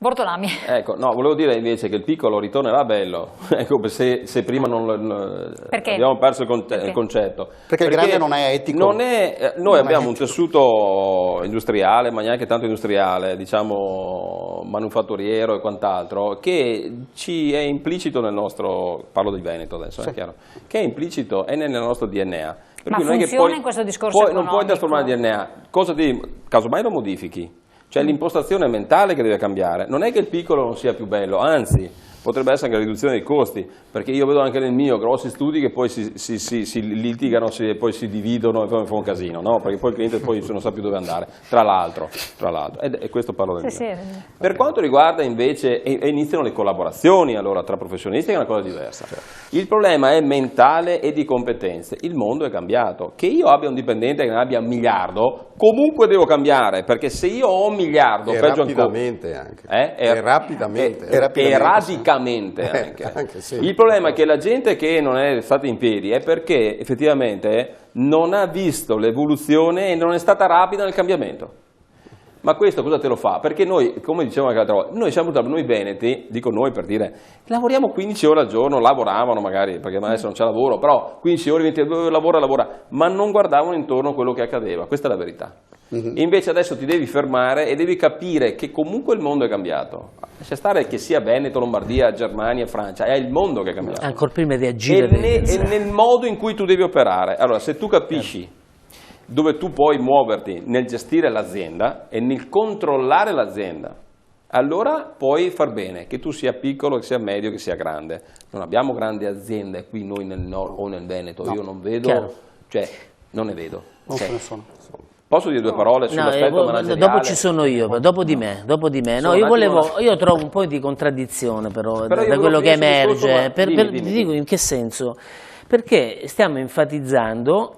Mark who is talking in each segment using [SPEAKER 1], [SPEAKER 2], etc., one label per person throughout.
[SPEAKER 1] Bortolami.
[SPEAKER 2] Ecco, no, volevo dire invece che il piccolo ritornerà bello, ecco, se prima non abbiamo perso il concetto.
[SPEAKER 3] Perché il grande non è etico.
[SPEAKER 2] Noi abbiamo un tessuto industriale, ma neanche tanto industriale, diciamo manufatturiero e quant'altro, che ci è implicito nel nostro, parlo del Veneto adesso, è chiaro, che è implicito, è nel nostro DNA.
[SPEAKER 1] Ma funziona in questo discorso economico?
[SPEAKER 2] Non puoi trasformare il DNA, casomai lo modifichi. C'è l'impostazione mentale che deve cambiare. Non è che il piccolo non sia più bello, anzi, potrebbe essere anche la riduzione dei costi, perché io vedo anche nel mio grossi studi che poi si litigano, poi si dividono e poi fa un casino, no? Perché poi il cliente poi non sa più dove andare, tra l'altro. E questo parlo del mio. Per quanto riguarda invece, e iniziano le collaborazioni allora tra professionisti, che è una cosa diversa. Il problema è mentale e di competenze. Il mondo è cambiato. Che io abbia un dipendente che ne abbia 1 miliardo, comunque devo cambiare, perché se io ho 1 miliardo, peggio
[SPEAKER 3] rapidamente
[SPEAKER 2] ancora,
[SPEAKER 3] anche. Rapidamente.
[SPEAKER 2] Radicalmente anche. Sì. Il problema è che la gente che non è stata in piedi è perché effettivamente non ha visto l'evoluzione e non è stata rapida nel cambiamento. Ma questo cosa te lo fa? Perché noi, come dicevamo anche l'altra volta, noi siamo noi veneti, dico noi per dire, lavoriamo 15 ore al giorno, lavoravano magari, perché adesso non c'è lavoro, però 15 ore, 22 ore lavora, ma non guardavano intorno quello che accadeva, questa è la verità. Invece adesso ti devi fermare e devi capire che comunque il mondo è cambiato. Lascia stare che sia Veneto, Lombardia, Germania, Francia, è il mondo che è cambiato.
[SPEAKER 4] Ancora prima di agire.
[SPEAKER 2] E nel modo in cui tu devi operare. Allora, se tu capisci dove tu puoi muoverti nel gestire l'azienda e nel controllare l'azienda, allora puoi far bene, che tu sia piccolo, che sia medio, che sia grande. Non abbiamo grandi aziende qui noi nel nord o nel Veneto, io non vedo, cioè non ne vedo.
[SPEAKER 3] Non ce ne sono.
[SPEAKER 2] Posso dire 2 parole sull'aspetto manageriale?
[SPEAKER 4] Dopo ci sono io, dopo di me. No, io trovo un po' di contraddizione però da quello che emerge. Ti dico in che senso? Perché stiamo enfatizzando,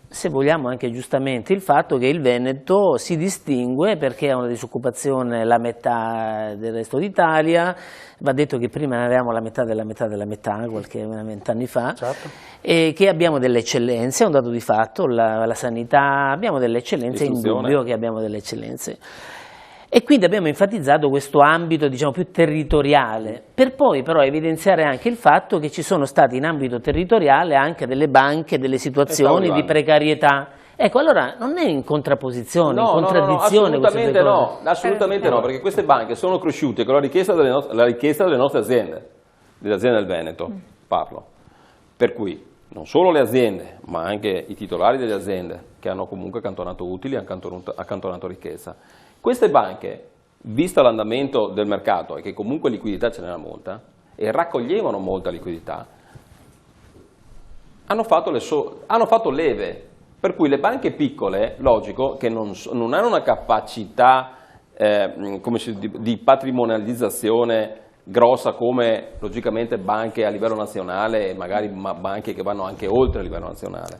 [SPEAKER 4] se vogliamo anche giustamente, il fatto che il Veneto si distingue perché ha una disoccupazione la metà del resto d'Italia. Va detto che prima ne avevamo la metà della metà della metà, 20 anni fa, e che abbiamo delle eccellenze, è un dato di fatto, la sanità, abbiamo delle eccellenze, è indubbio che abbiamo delle eccellenze. E quindi abbiamo enfatizzato questo ambito, diciamo, più territoriale, per poi però evidenziare anche il fatto che ci sono state in ambito territoriale anche delle banche, delle situazioni di precarietà. Ecco, allora non è in contrapposizione, in contraddizione
[SPEAKER 2] assolutamente no, assolutamente no, perché queste banche sono cresciute con la richiesta delle nostre aziende, delle aziende del Veneto, parlo. Per cui non solo le aziende, ma anche i titolari delle aziende che hanno comunque accantonato utili, accantonato ricchezza. Queste banche, visto l'andamento del mercato e che comunque liquidità ce n'era molta, e raccoglievano molta liquidità, hanno fatto leve. Per cui le banche piccole, logico, che non hanno una capacità di patrimonializzazione grossa come logicamente banche a livello nazionale e magari banche che vanno anche oltre a livello nazionale.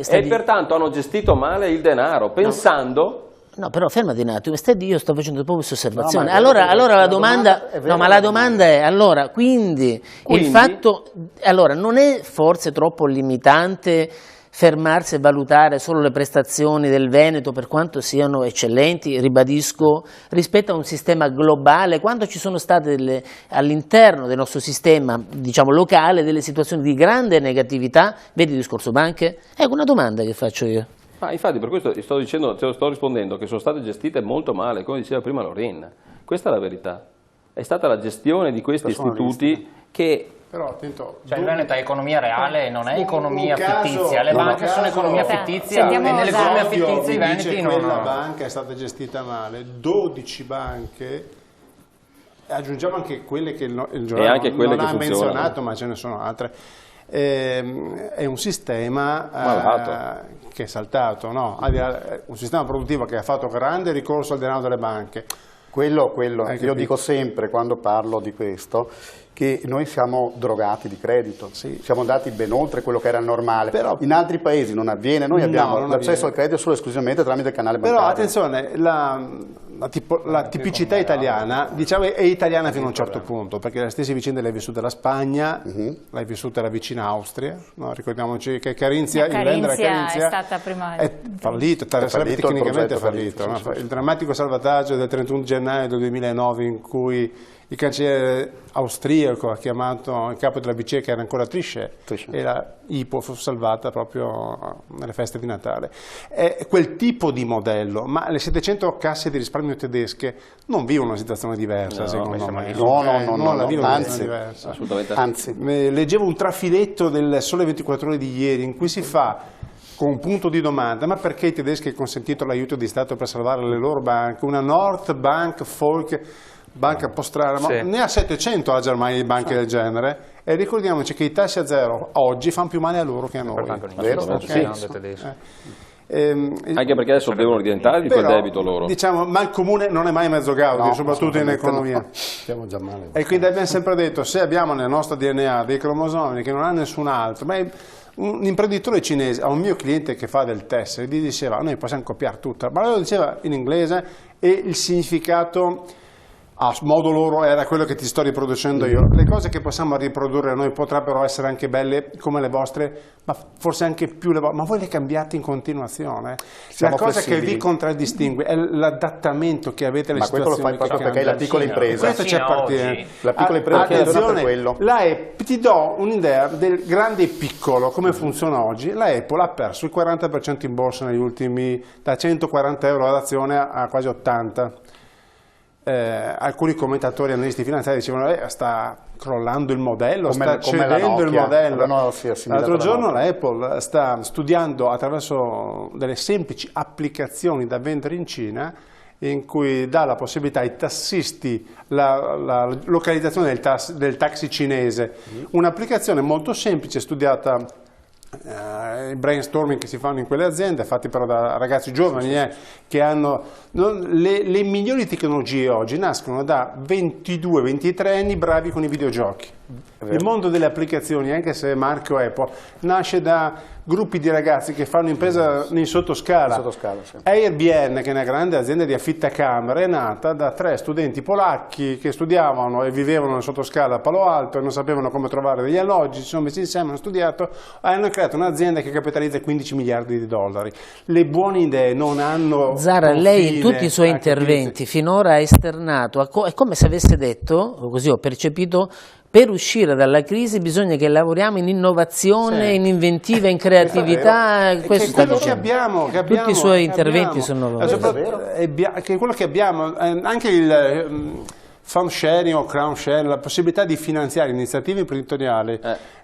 [SPEAKER 2] E pertanto hanno gestito male il denaro, pensando...
[SPEAKER 4] No, però fermati un attimo, io sto facendo proprio questa osservazione. Allora la domanda è, allora, quindi il fatto, allora, non è forse troppo limitante fermarsi e valutare solo le prestazioni del Veneto per quanto siano eccellenti, ribadisco, rispetto a un sistema globale, quando ci sono state all'interno del nostro sistema, diciamo, locale, delle situazioni di grande negatività, vedi il discorso banche? Ecco una domanda che faccio io.
[SPEAKER 2] Ma infatti per questo sto rispondendo che sono state gestite molto male, come diceva prima Lorin. Questa è la verità. È stata la gestione di questi istituti che...
[SPEAKER 5] Però attento, cioè il Veneto è economia reale, non è economia fittizia. Le banche sono economia fittizia e nell'economia fittizia i veneti non...
[SPEAKER 6] La banca è stata gestita male, 12 banche, aggiungiamo anche quelle che il giornale non ha menzionato, ma ce ne sono altre. È un sistema che è saltato, no? Un sistema produttivo che ha fatto grande ricorso al denaro delle banche.
[SPEAKER 3] Quello io dico sempre quando parlo di questo, che noi siamo drogati di credito, siamo andati ben oltre quello che era normale, però in altri paesi non avviene, noi abbiamo l'accesso al credito solo esclusivamente tramite il canale bancario.
[SPEAKER 6] Però attenzione, la tipicità italiana, diciamo, è italiana fino a un certo punto, perché le stesse vicende le hai vissute la Spagna, l'hai vissuta la vicina Austria, no? Ricordiamoci che Carinzia, il vendere a Carinzia
[SPEAKER 1] è stata prima
[SPEAKER 6] è fallito, sarebbe tecnicamente fallito. No? Il drammatico salvataggio del 31 gennaio del 2009 in cui il cancelliere austriaco ha chiamato il capo della BCE, che era ancora Trichet, e la IPO fu salvata proprio nelle feste di Natale. È quel tipo di modello, ma le 700 casse di risparmio tedesche non vivono una situazione diversa, secondo me.
[SPEAKER 3] No,
[SPEAKER 6] la vivono
[SPEAKER 3] anzi,
[SPEAKER 6] diversa.
[SPEAKER 2] Assolutamente.
[SPEAKER 3] Anzi.
[SPEAKER 6] Leggevo un trafiletto del Sole 24 Ore di ieri in cui si fa con un punto di domanda: ma perché i tedeschi hanno consentito l'aiuto di Stato per salvare le loro banche? Una Nordbank Folk, banca postrana, ma ne ha 700 a Germania di banche del genere, e ricordiamoci che i tassi a zero oggi fanno più male a loro che a noi.
[SPEAKER 2] Anche perché adesso devono diventare di quel debito loro.
[SPEAKER 6] Diciamo, ma il comune non è mai mezzo gaudio, soprattutto in economia.
[SPEAKER 3] Stiamo già male.
[SPEAKER 6] E quindi abbiamo sempre detto: se abbiamo nel nostro DNA dei cromosomi che non ha nessun altro, ma un imprenditore cinese, a un mio cliente che fa del tessile, gli diceva: noi possiamo copiare tutto, ma lo diceva in inglese, e il significato a modo loro era quello che ti sto riproducendo io. Le cose che possiamo riprodurre noi potrebbero essere anche belle come le vostre, ma forse anche più le vostre, ma voi le cambiate in continuazione. La cosa che vi contraddistingue è l'adattamento che avete alle situazioni.
[SPEAKER 3] Ma questo lo fai proprio perché è la piccola impresa.
[SPEAKER 6] Questo ci appartiene.
[SPEAKER 3] La piccola impresa
[SPEAKER 6] attenzione,
[SPEAKER 3] quello.
[SPEAKER 6] Ti do un'idea del grande e piccolo, come funziona oggi. La Apple ha perso il 40% in borsa negli ultimi, da 140 euro ad azione a quasi 80. Alcuni commentatori e analisti finanziari dicevano: sta crollando il modello, sta cedendo il modello. L'altro giorno la Apple sta studiando attraverso delle semplici applicazioni da vendere in Cina, in cui dà la possibilità ai tassisti la localizzazione del taxi cinese. Un'applicazione molto semplice, studiata, i brainstorming che si fanno in quelle aziende, fatti però da ragazzi giovani, che hanno le migliori tecnologie oggi nascono da 22-23 anni bravi con i videogiochi. Il mondo delle applicazioni, anche se marchio Apple, nasce da gruppi di ragazzi che fanno impresa in sottoscala.
[SPEAKER 3] Sì.
[SPEAKER 6] Airbnb, che è una grande azienda di affittacamere, è nata da 3 studenti polacchi che studiavano e vivevano in sottoscala a Palo Alto e non sapevano come trovare degli alloggi, si sono messi insieme, hanno studiato, hanno creato un'azienda che capitalizza 15 miliardi di dollari. Le buone idee non hanno
[SPEAKER 4] Zara, lei in tutti i suoi interventi finora ha esternato, è come se avesse detto, così ho percepito, per uscire dalla crisi bisogna che lavoriamo in innovazione, in inventiva, in creatività.
[SPEAKER 6] Questo quello che abbiamo,
[SPEAKER 4] tutti i suoi interventi sono
[SPEAKER 6] che quello che abbiamo, anche il fund sharing o crown sharing, la possibilità di finanziare iniziative imprenditoriali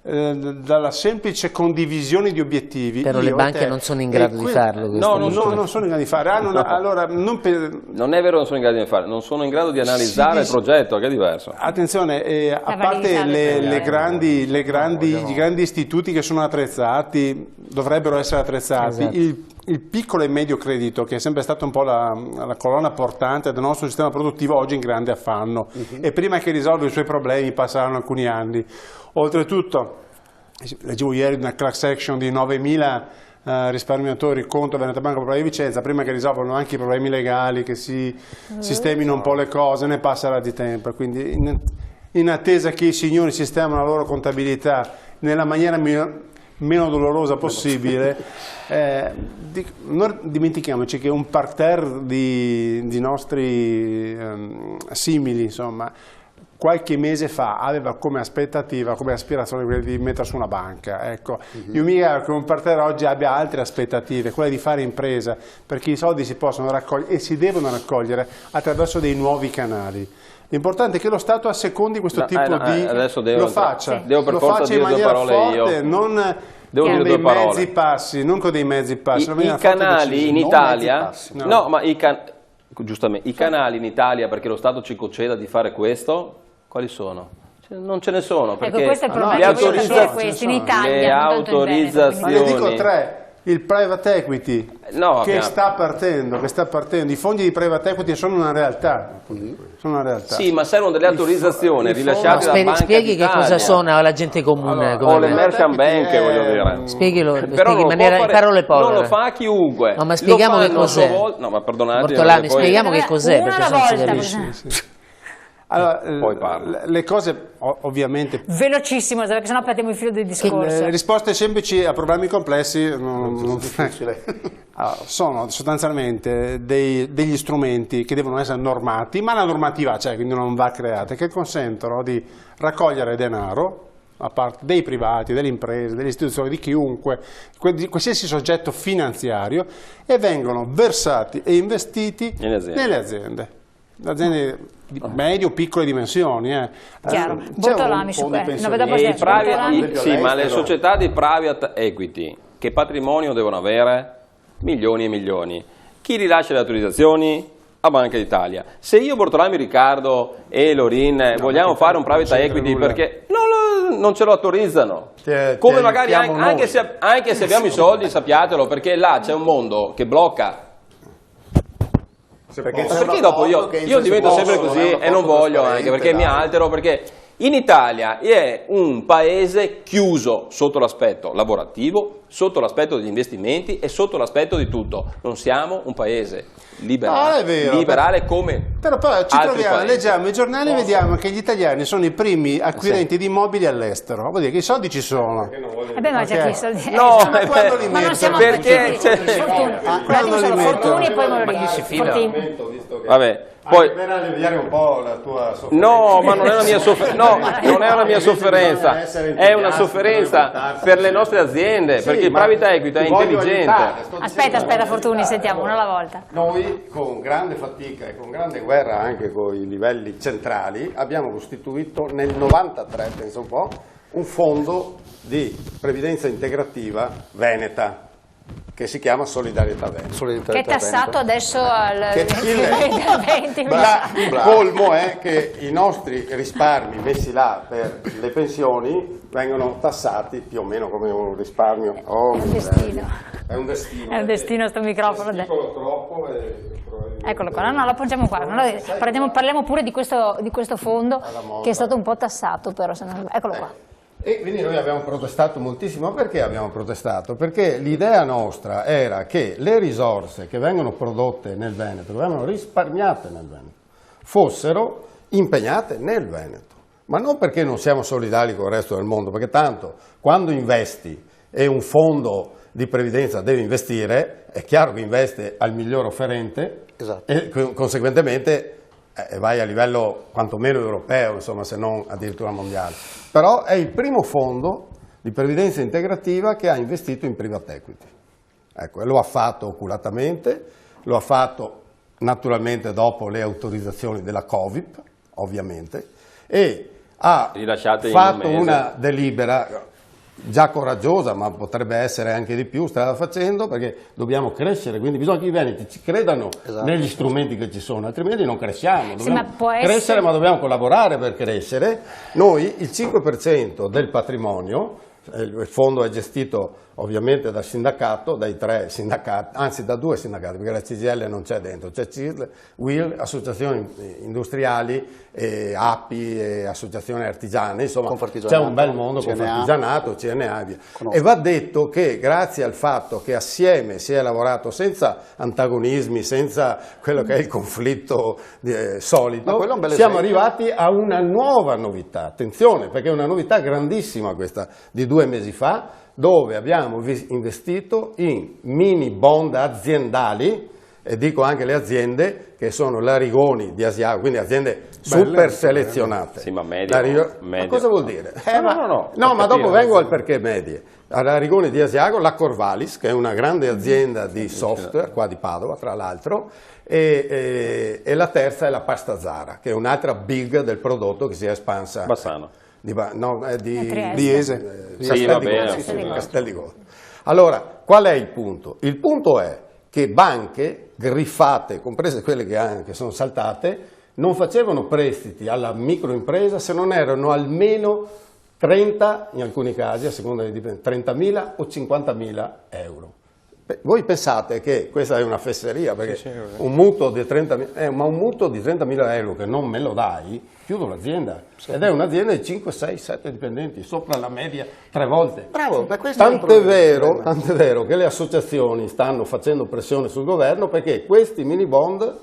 [SPEAKER 6] dalla semplice condivisione di obiettivi.
[SPEAKER 4] Però le banche non sono in grado di farlo.
[SPEAKER 6] Non sono in grado di farlo.
[SPEAKER 2] Non è vero, non sono in grado di farlo, non sono in grado di analizzare il progetto, che è diverso.
[SPEAKER 6] Attenzione, a parte i grandi istituti che sono attrezzati, dovrebbero essere attrezzati. Esatto. Il piccolo e medio credito, che è sempre stato un po' la colonna portante del nostro sistema produttivo, oggi in grande affanno, e prima che risolva i suoi problemi passarono alcuni anni. Oltretutto, leggevo ieri una class action di 9.000 risparmiatori contro Veneto Banca Popolare di Vicenza. Prima che risolvano anche i problemi legali, che si sistemino un po' le cose, ne passerà di tempo. Quindi in attesa che i signori sistemano la loro contabilità nella maniera meno dolorosa possibile, non dimentichiamoci che un parterre di nostri simili, insomma, qualche mese fa aveva come aspettativa, come aspirazione quella di mettere su una banca. Ecco. Io mi auguro che un parterre oggi abbia altre aspettative, quella di fare impresa, perché i soldi si possono raccogliere e si devono raccogliere attraverso dei nuovi canali. L'importante è che lo Stato assecondi questo tipo di... lo faccia,
[SPEAKER 2] devo per forza
[SPEAKER 6] in maniera forte, non con dei mezzi passi, non con dei mezzi passi.
[SPEAKER 2] I canali in Italia... Giustamente, i canali in Italia perché lo Stato ci conceda di fare questo, quali sono? Non ce ne sono, perché
[SPEAKER 1] questo è il problema,
[SPEAKER 2] le autorizzazioni,
[SPEAKER 6] ne dico 3. il private equity che sta partendo, i fondi di private equity sono una realtà.
[SPEAKER 2] Sì, ma servono delle autorizzazioni rilasciate da Banca
[SPEAKER 4] Spieghi che cosa sono alla gente comune.
[SPEAKER 2] O le merchant bank, voglio dire.
[SPEAKER 4] Spieghi in maniera in parole povere.
[SPEAKER 2] Non lo fa chiunque.
[SPEAKER 4] No, ma spieghiamo che cos'è.
[SPEAKER 2] No, ma perdonate.
[SPEAKER 4] Bortolami, spieghiamo che cos'è, perché
[SPEAKER 1] una
[SPEAKER 4] non si
[SPEAKER 1] volta.
[SPEAKER 4] capisce.
[SPEAKER 6] Allora, le cose ovviamente
[SPEAKER 1] velocissimo, perché sennò perdiamo il filo del discorso.
[SPEAKER 6] Le risposte semplici a problemi complessi sono sostanzialmente degli strumenti che devono essere normati, ma la normativa c'è, quindi non va creata, che consentono di raccogliere denaro a parte dei privati, delle imprese, delle istituzioni, di chiunque, di qualsiasi soggetto finanziario, e vengono versati e investiti nelle aziende di medie o piccole dimensioni.
[SPEAKER 1] Chiaro, Bortolami su questo.
[SPEAKER 2] Sì, ma le società di private equity che patrimonio devono avere? Milioni e milioni. Chi rilascia le autorizzazioni? A Banca d'Italia. Se io, Bortolami, Riccardo e Lorin vogliamo fare un private equity perché non ce lo autorizzano, come magari anche se abbiamo i soldi, sappiatelo, perché là c'è un mondo che blocca. Perché dopo io divento sempre così e non voglio, anche perché mi altero, perché in Italia è un paese chiuso sotto l'aspetto lavorativo, sotto l'aspetto degli investimenti e sotto l'aspetto di tutto. Non siamo un paese liberale come
[SPEAKER 6] però ci troviamo, leggiamo i giornali e vediamo che gli italiani sono i primi acquirenti di immobili all'estero. Vuol dire che i soldi ci sono.
[SPEAKER 1] Ma già che i soldi.
[SPEAKER 2] No,
[SPEAKER 6] quando li mettono?
[SPEAKER 2] Perché
[SPEAKER 1] quando li Fortuni e poi Morini.
[SPEAKER 2] Vabbè. Poi
[SPEAKER 6] vedere un po' la tua sofferenza.
[SPEAKER 2] No, ma non è una mia sofferenza, non è una mia sofferenza, è una sofferenza per le nostre aziende, perché il private equity è intelligente.
[SPEAKER 1] Aspetta Fortuni, sentiamo una alla volta.
[SPEAKER 6] Noi con grande fatica e con grande guerra anche con i livelli centrali abbiamo costituito nel 93, penso un po', un fondo di previdenza integrativa veneta, che si chiama Solidarietà Veneto.
[SPEAKER 1] Che è tassato adesso al 20.
[SPEAKER 6] Il colmo è che i nostri risparmi messi là per le pensioni vengono tassati più o meno come un risparmio.
[SPEAKER 1] È un destino.
[SPEAKER 6] È un destino.
[SPEAKER 1] È un destino sto microfono.
[SPEAKER 6] Troppo
[SPEAKER 1] eccolo qua, no, lo appoggiamo qua. Parliamo pure di questo fondo che è stato un po' tassato, però eccolo qua.
[SPEAKER 6] E quindi noi abbiamo protestato moltissimo. Perché abbiamo protestato? Perché l'idea nostra era che le risorse che vengono prodotte nel Veneto, che vengono risparmiate nel Veneto, fossero impegnate nel Veneto. Ma non perché non siamo solidali con il resto del mondo, perché tanto quando investi e un fondo di previdenza deve investire, è chiaro che investe al miglior offerente, esatto, e conseguentemente vai a livello quantomeno europeo, insomma, se non addirittura mondiale. Però è il primo fondo di previdenza integrativa che ha investito in private equity. Ecco, e lo ha fatto oculatamente, lo ha fatto naturalmente dopo le autorizzazioni della Covip, ovviamente, e ha fatto una delibera già coraggiosa, ma potrebbe essere anche di più, strada facendo, perché dobbiamo crescere, quindi bisogna che i veneti ci credano, esatto, negli strumenti che ci sono, altrimenti non cresciamo. Dobbiamo crescere, ma dobbiamo collaborare per crescere. Noi il 5% del patrimonio, il fondo è gestito ovviamente dal sindacato, dai 3 sindacati, anzi da 2 sindacati, perché la CGIL non c'è dentro, c'è CISL, WIL, associazioni industriali, API e associazioni artigiane, insomma c'è un bel mondo, Confartigianato, CNA e via. E va detto che grazie al fatto che assieme si è lavorato senza antagonismi, senza quello che è il conflitto solito, siamo arrivati a una nuova novità, attenzione, perché è una novità grandissima questa di 2 mesi fa, dove abbiamo investito in mini bond aziendali, e dico anche le aziende che sono l'Arigoni di Asiago, quindi aziende super selezionate.
[SPEAKER 2] Sì, ma medio.
[SPEAKER 6] Ma cosa vuol dire? No, ma dopo vengo al perché medie. L'Arigoni di Asiago, la Corvalis, che è una grande azienda di software, qua di Padova tra l'altro, e la terza è la Pasta Zara, che è un'altra big del prodotto che si è espansa.
[SPEAKER 2] Bassano.
[SPEAKER 6] Di
[SPEAKER 2] Trieste.
[SPEAKER 6] Castelligoldo. Allora, qual è il punto? Il punto è che banche griffate, comprese quelle che sono saltate, non facevano prestiti alla microimpresa se non erano almeno 30, in alcuni casi, a seconda di 30.000 o 50.000 euro.
[SPEAKER 7] Voi pensate che questa è una fesseria, perché un mutuo di 30.000 euro che non me lo dai, chiudo l'azienda. Ed è un'azienda di 5, 6, 7 dipendenti, sopra la media 3 volte.
[SPEAKER 3] Bravo, ma questo
[SPEAKER 7] Tant'è vero che le associazioni stanno facendo pressione sul governo perché questi mini bond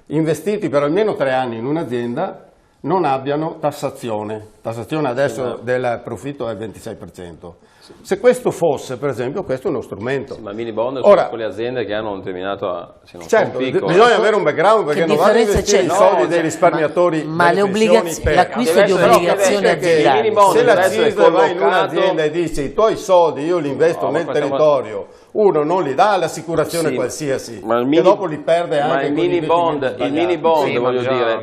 [SPEAKER 7] investiti per almeno 3 anni in un'azienda non abbiano tassazione. Tassazione adesso del profitto è il 26%. Se questo fosse, per esempio, questo è uno strumento.
[SPEAKER 2] Sì, ma mini bond sono quelle aziende che hanno un determinato...
[SPEAKER 7] Certo, bisogna avere un background perché non vanno a investire i soldi dei risparmiatori.
[SPEAKER 4] Ma l'acquisto di obbligazioni aziendali.
[SPEAKER 7] Se la CISL va in un'azienda e dice i tuoi soldi io li investo nel territorio, uno non li dà all'assicurazione qualsiasi, che dopo li perde anche.
[SPEAKER 2] Ma il mini bond, voglio dire,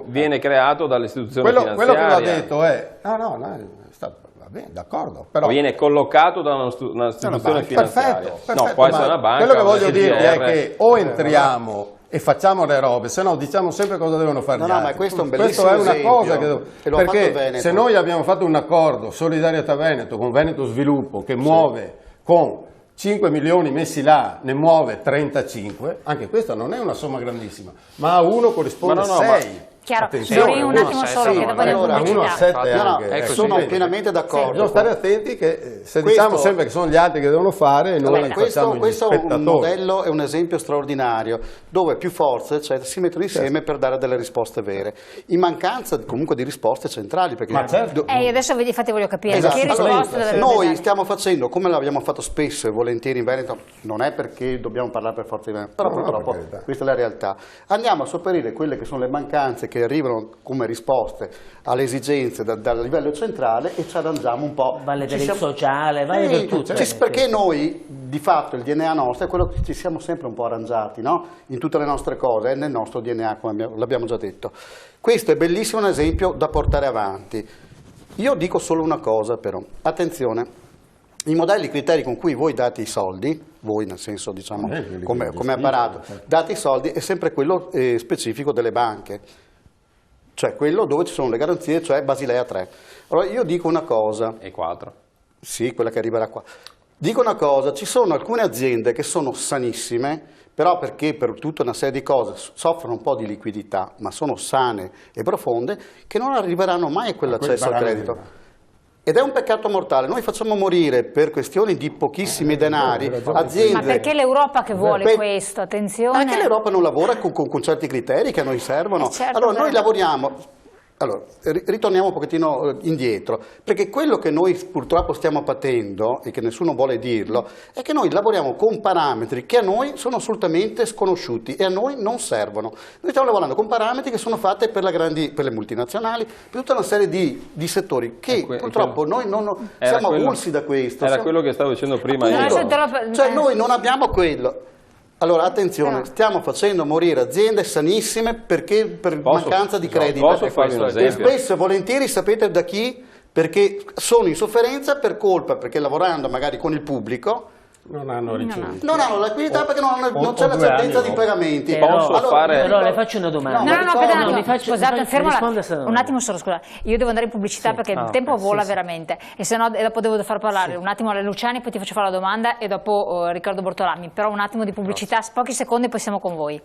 [SPEAKER 2] viene creato dall'istituzione finanziaria.
[SPEAKER 7] Quello che va detto è, va bene, d'accordo, però
[SPEAKER 2] viene collocato da un'istituzione finanziaria.
[SPEAKER 7] Perfetto,
[SPEAKER 2] può essere una banca.
[SPEAKER 7] Quello che voglio dire è che o entriamo e facciamo le robe, se no diciamo sempre cosa devono fare gli altri.
[SPEAKER 3] Ma questo è un bellissimo esempio.
[SPEAKER 7] Cosa perché se noi abbiamo fatto un accordo Solidarietà Veneto con Veneto Sviluppo che muove con 5 milioni messi là, ne muove 35, anche questa non è una somma grandissima, ma a uno corrisponde 6.
[SPEAKER 1] Chiaro, Dori, un attimo solo che dopo
[SPEAKER 7] allora, uno a 7 anche.
[SPEAKER 3] Sono pienamente d'accordo.
[SPEAKER 7] Bisogna stare attenti che se diciamo sempre che sono gli altri che devono fare, noi facciamo gli
[SPEAKER 3] questo
[SPEAKER 7] spettatori.
[SPEAKER 3] è un modello, è un esempio straordinario dove più forze si mettono insieme per dare delle risposte vere, in mancanza comunque di risposte centrali. Perché
[SPEAKER 1] adesso infatti voglio capire che risposte dovrebbero
[SPEAKER 3] noi
[SPEAKER 1] dare.
[SPEAKER 3] stiamo facendo, come l'abbiamo fatto spesso e volentieri in Veneto, non è perché dobbiamo parlare per forza di Veneto, però purtroppo questa è la realtà. Andiamo a sopperire quelle che sono le mancanze che arrivano come risposte alle esigenze dal livello centrale e ci arrangiamo un po'.
[SPEAKER 4] Vale per il sociale, vale per tutto.
[SPEAKER 3] Perché noi, di fatto, il DNA nostro è quello che ci siamo sempre un po' arrangiati, no? In tutte le nostre cose, è nel nostro DNA, come l'abbiamo già detto. Questo è bellissimo un esempio da portare avanti. Io dico solo una cosa però, attenzione. I modelli, i criteri con cui voi date i soldi, voi nel senso diciamo come apparato, date i soldi è sempre quello specifico delle banche, cioè quello dove ci sono le garanzie, cioè Basilea 3. Allora io dico una cosa.
[SPEAKER 2] E 4.
[SPEAKER 3] Sì, quella che arriverà qua. Dico una cosa, ci sono alcune aziende che sono sanissime, però perché per tutta una serie di cose soffrono un po' di liquidità, ma sono sane e profonde, che non arriveranno mai a quell'accesso al credito. Ed è un peccato mortale, noi facciamo morire per questioni di pochissimi denari aziende.
[SPEAKER 1] Ma perché l'Europa che vuole questo? Attenzione.
[SPEAKER 3] Perché l'Europa non lavora con certi criteri che a noi servono.
[SPEAKER 1] Certo,
[SPEAKER 3] allora noi lavoriamo. Allora, ritorniamo un pochettino indietro, perché quello che noi purtroppo stiamo patendo, e che nessuno vuole dirlo, è che noi lavoriamo con parametri che a noi sono assolutamente sconosciuti e a noi non servono. Noi stiamo lavorando con parametri che sono fatti per le multinazionali, per tutta una serie di settori che purtroppo noi non siamo avulsi da questo.
[SPEAKER 2] Era quello che stavo dicendo prima io.
[SPEAKER 3] Cioè noi non abbiamo quello. Allora attenzione, stiamo facendo morire aziende sanissime perché per mancanza di credito.
[SPEAKER 2] Posso farvi un esempio?
[SPEAKER 3] E spesso e volentieri sapete da chi? Perché sono in sofferenza per colpa, perché lavorando magari con il pubblico
[SPEAKER 7] non hanno ricevuto.
[SPEAKER 3] Non hanno la liquidità perché non c'è la certezza di pagamenti.
[SPEAKER 4] Però le faccio una domanda.
[SPEAKER 1] Scusate, fermola un attimo solo, scusa. Io devo andare in pubblicità perché il tempo vola veramente e se no dopo devo far parlare un attimo alle Luciani, poi ti faccio fare la domanda e dopo Riccardo Bortolami. Però un attimo di pubblicità, pochi secondi e poi siamo con voi.